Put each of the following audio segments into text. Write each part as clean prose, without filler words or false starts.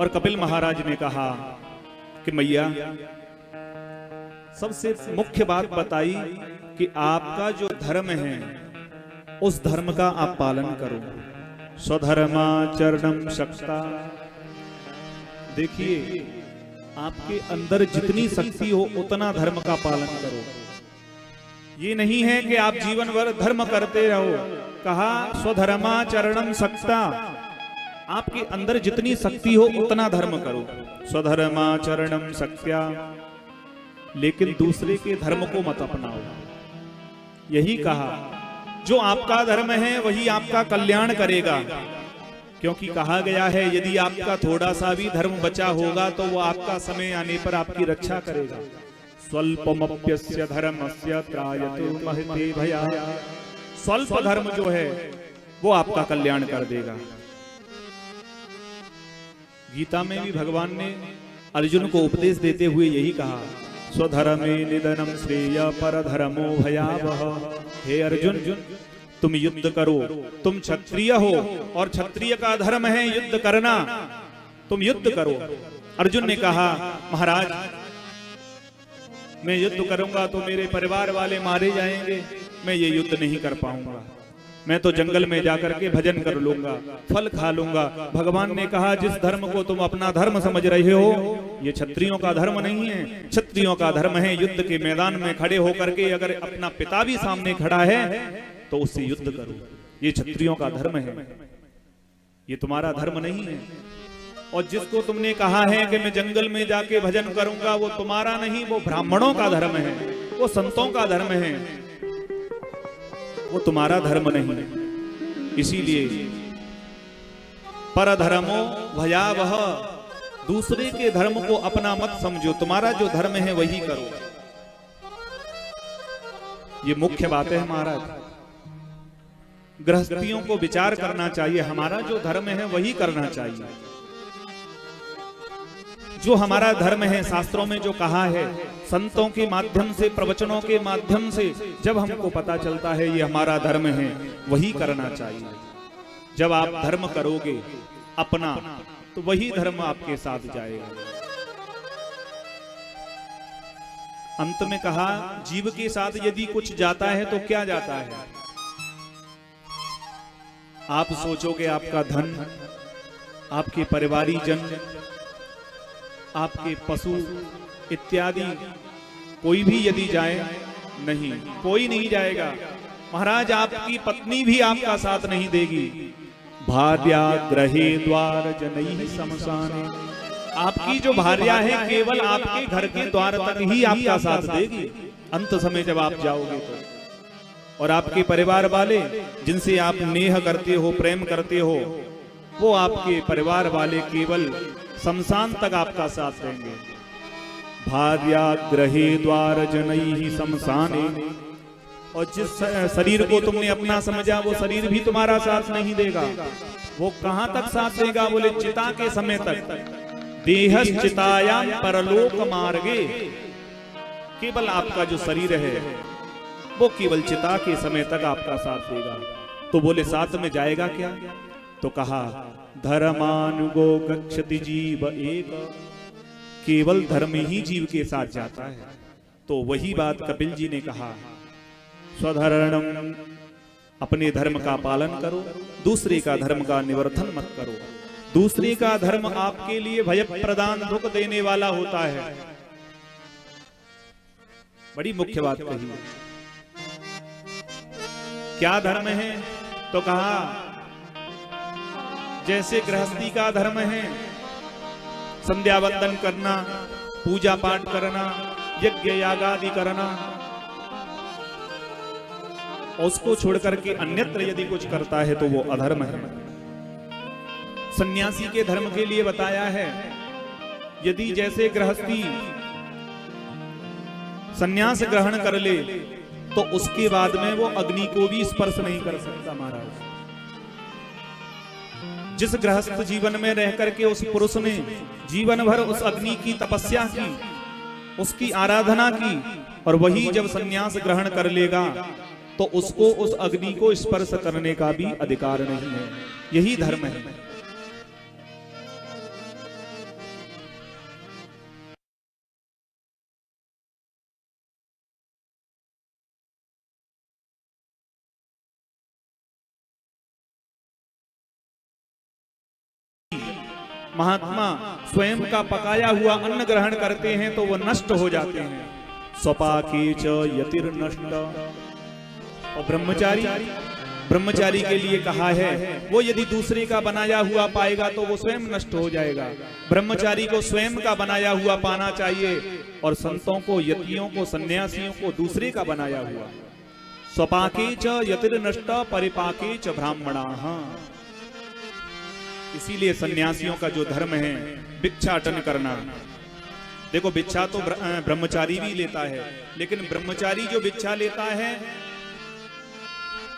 और कपिल महाराज ने कहा कि मैया सबसे मुख्य बात बताई कि आपका जो धर्म है उस धर्म का आप पालन करो। स्वधर्माचरणम शक्ता। देखिए, आपके अंदर जितनी शक्ति हो उतना धर्म का पालन करो। ये नहीं है कि आप जीवन भर धर्म करते रहो। कहा स्वधर्माचरणम शक्ता, आपके अंदर जितनी शक्ति हो उतना धर्म करो। स्वधर्माचरणम शक्त्या, लेकिन दूसरे के धर्म को मत अपनाओ। यही कहा, जो आपका धर्म है वही आपका कल्याण करेगा, क्योंकि कहा गया है यदि आपका थोड़ा सा भी धर्म बचा होगा तो वो आपका समय आने पर आपकी रक्षा करेगा। स्वल्पमप्यस्य धर्मस्य त्रायते महते भयाय। स्वल्प धर्म जो है वो आपका कल्याण कर देगा। गीता में भी भगवान ने अर्जुन को उपदेश देते हुए यही कहा, स्वधर्मे निधनम श्रेय परधर्मो भयावह। हे अर्जुन, तुम युद्ध करो, तुम क्षत्रिय हो और क्षत्रिय का धर्म है युद्ध करना, तुम युद्ध करो। अर्जुन ने कहा, महाराज मैं युद्ध करूंगा तो मेरे परिवार वाले मारे जाएंगे, मैं ये युद्ध नहीं कर पाऊंगा, मैं तो जंगल में जाकर के भजन कर लूंगा, फल खा लूंगा। भगवान ने कहा, जिस धर्म को तुम अपना धर्म समझ रहे हो ये क्षत्रियों का धर्म नहीं है। क्षत्रियों का धर्म है युद्ध के मैदान में खड़े होकर के अगर अपना पिता भी सामने खड़ा है तो उससे युद्ध करो। ये क्षत्रियों का धर्म है, ये तुम्हारा धर्म नहीं है। और जिसको तुमने कहा है कि मैं जंगल में जाके भजन करूंगा, वो तुम्हारा नहीं, वो ब्राह्मणों का धर्म है, वो संतों का धर्म है, वो तुम्हारा धर्म नहीं। इसीलिए परधर्मो भयावह, दूसरे के धर्म को अपना मत समझो, तुम्हारा जो धर्म है वही करो। ये मुख्य बात है महाराज। गृहस्थियों को विचार करना चाहिए, हमारा जो धर्म है वही करना चाहिए। जो हमारा धर्म है, शास्त्रों में जो कहा है, संतों के माध्यम से, प्रवचनों के माध्यम से जब हमको पता चलता है ये हमारा धर्म है, वही करना चाहिए। जब आप धर्म करोगे अपना तो वही धर्म आपके साथ जाएगा। अंत में कहा, जीव के साथ यदि कुछ जाता है तो क्या जाता है? आप सोचोगे आपका धन, आपके परिवारी जन, आपके पशु इत्यादि, कोई भी यदि जाए, नहीं, कोई नहीं जाएगा। महाराज आपकी पत्नी भी आपका साथ नहीं देगी। भार्या ग्रहे द्वार जनैः शमशाने, आपकी जो भार्या है केवल आपके घर के द्वार तक ही आपका साथ देगी अंत समय जब आप जाओगे तो। और आपके परिवार वाले जिनसे आप नेह करते हो, प्रेम करते हो, वो आपके परिवार वाले केवल शमशान तक आपका साथ देंगे। भार्या ग्रहे द्वार जनैः शमशाने। और जिस शरीर को तुमने अपना समझा वो शरीर भी तुम्हारा साथ नहीं देगा। वो कहां तक साथ देगा? बोले चिता के समय तक। देहश्चितायां परलोक मार्गे, केवल आपका जो शरीर है वो केवल चिता के समय तक आपका साथ देगा। तो बोले साथ में जाएगा क्या? तो कहा धर्मानुगो गच्छति जीव एक, केवल धर्म ही जीव के साथ जाता है। तो वही बात कपिल जी ने कहा, स्वधर्मम, अपने धर्म का पालन करो, दूसरे का धर्म का निवर्तन मत करो। दूसरे का धर्म आपके लिए भय प्रदान, दुख देने वाला होता है। बड़ी मुख्य बात कही। क्या धर्म है? तो कहा जैसे गृहस्थी का धर्म है संध्या वंदन करना, पूजा पाठ करना, यज्ञ याग आदि करना, उसको छोड़कर के अन्यत्र यदि कुछ करता है तो वो अधर्म है। सन्यासी के धर्म के लिए बताया है, यदि जैसे गृहस्थी सन्यास ग्रहण कर ले तो उसके बाद में वो अग्नि को भी स्पर्श नहीं कर सकता। महाराज, जिस गृहस्थ जीवन में रह करके उस पुरुष ने जीवन भर उस अग्नि की तपस्या की, उसकी आराधना की, और वही जब सन्यास ग्रहण कर लेगा तो उसको उस अग्नि को स्पर्श करने का भी अधिकार नहीं है। यही धर्म है। महात्मा स्वयं का पकाया हुआ अन्न ग्रहण करते हैं तो वो नष्ट हो जाते हैं। स्वपाके च यतिर नष्ट। और ब्रह्मचारी के लिए कहा है वो यदि दूसरे का बनाया हुआ पाएगा तो वो स्वयं नष्ट हो जाएगा। ब्रह्मचारी को स्वयं का बनाया हुआ पाना चाहिए और संतों को, यतियों को, सन्यासियों को दूसरे का बनाया हुआ। स्वपाके च यतिर नष्ट परिपाके च ब्राह्मणाः। इसीलिए सन्यासियों का जो धर्म है भिक्षाटन करना। देखो भिक्षा तो ब्रह्मचारी भी लेता है, लेकिन ब्रह्मचारी जो भिक्षा लेता है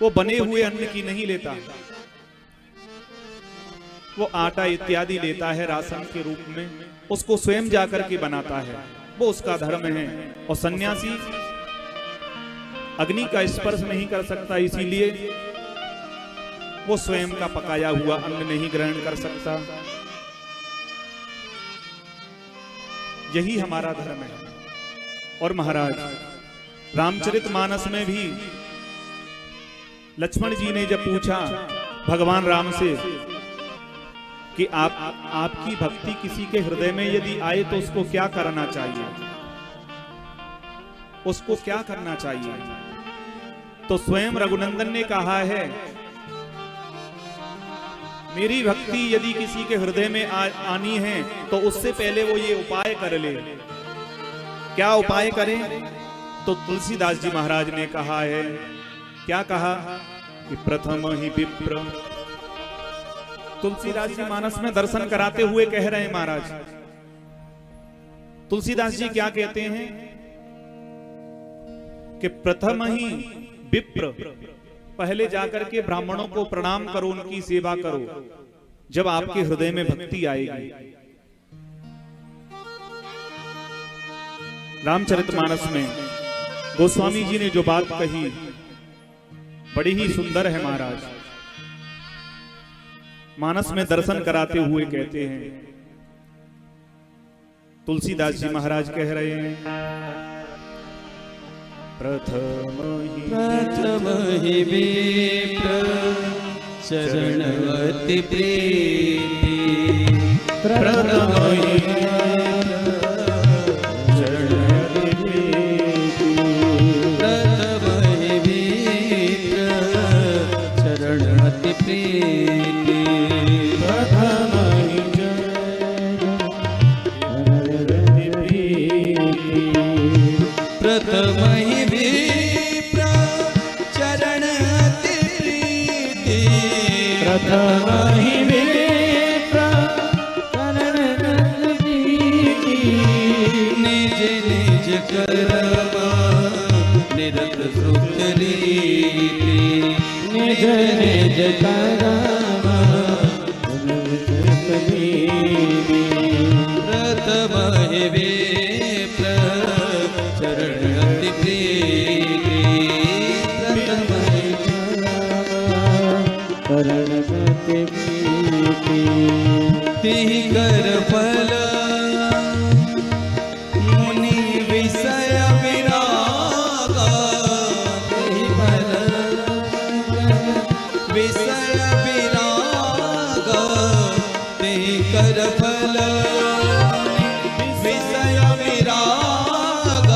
वो बने हुए अन्न की नहीं लेता, वो आटा इत्यादि लेता है राशन के रूप में, उसको स्वयं जाकर के बनाता है, वो उसका धर्म है। और सन्यासी अग्नि का स्पर्श नहीं कर सकता, इसीलिए वो स्वयं का पकाया हुआ अन्न नहीं ग्रहण कर सकता। यही हमारा धर्म है। और महाराज रामचरितमानस में भी लक्ष्मण जी ने जब पूछा भगवान राम से कि आपकी भक्ति किसी के हृदय में यदि आए तो उसको क्या करना चाहिए, उसको क्या करना चाहिए, तो स्वयं रघुनंदन ने कहा है मेरी भक्ति यदि किसी के हृदय में आनी है तो उससे पहले वो ये उपाय कर ले। क्या उपाय करें? तो तुलसीदास जी महाराज ने कहा है, क्या कहा कि प्रथम ही विप्र। तुलसीदास जी मानस में दर्शन कराते हुए कह रहे हैं महाराज। तुलसीदास जी क्या कहते हैं कि प्रथम ही विप्र, पहले जाकर के ब्राह्मणों को प्रणाम करो, उनकी सेवा करो, जब आपके हृदय में भक्ति आएगी। रामचरितमानस में गोस्वामी जी ने जो बात कही बड़ी ही सुंदर है महाराज। मानस में दर्शन कराते हुए कहते हैं, तुलसीदास जी महाराज कह रहे हैं प्रथम ही विप्र चरण अति प्रीति। प्रथम ही चरण अति प्रीति। प्रथम ही विप्र चरण अति प्रीति। प्रथम ही चरण अति प्रीति। प्रथम ही विप्र चरण अति प्रीति। प्रथम ही विप्र चरण अति प्रीति। निज निज कर्म निरत सुख रीति। निज निज कर्म निरत रीति। प्रथम ही विप्र चरण अति प्रीति। प्रथम ही चरण अति प्रीति। तिहि कर फल मुनि विषय विराग। तिहि कर विषय विराग। तिहि कर फल विषय विराग।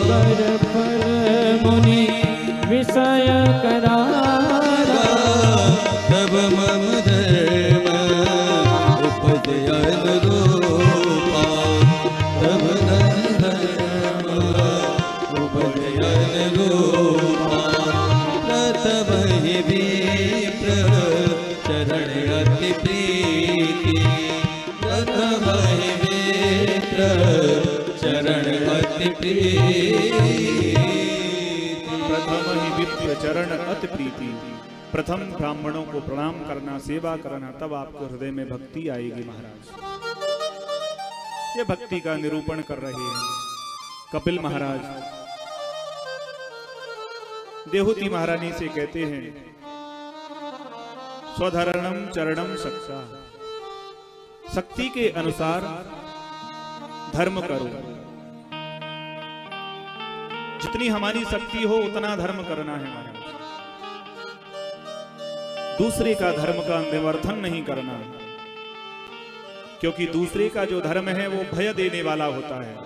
कर फल मुनि विषय करार। तब मम धर्म उपजय अनुरूपा। तब धर्म उपजय अनुरूपा। प्रथम ही विप्र चरण अति प्रीति। प्रथम ही विप्र चरण अति प्रीति। प्रथम ही विप्र चरण अति प्रीति। प्रथम ब्राह्मणों को प्रणाम करना, सेवा करना, तब आपको हृदय में भक्ति आएगी महाराज। ये भक्ति का निरूपण कर रहे हैं कपिल महाराज। देहूती महारानी से कहते हैं स्वधरणम चरणम शक्ता। शक्ति के अनुसार धर्म करो, जितनी हमारी शक्ति हो उतना धर्म करना है महाराज। दूसरे का धर्म का निवर्धन नहीं करना। क्योंकि दूसरे का जो धर्म है वो भय देने वाला होता है।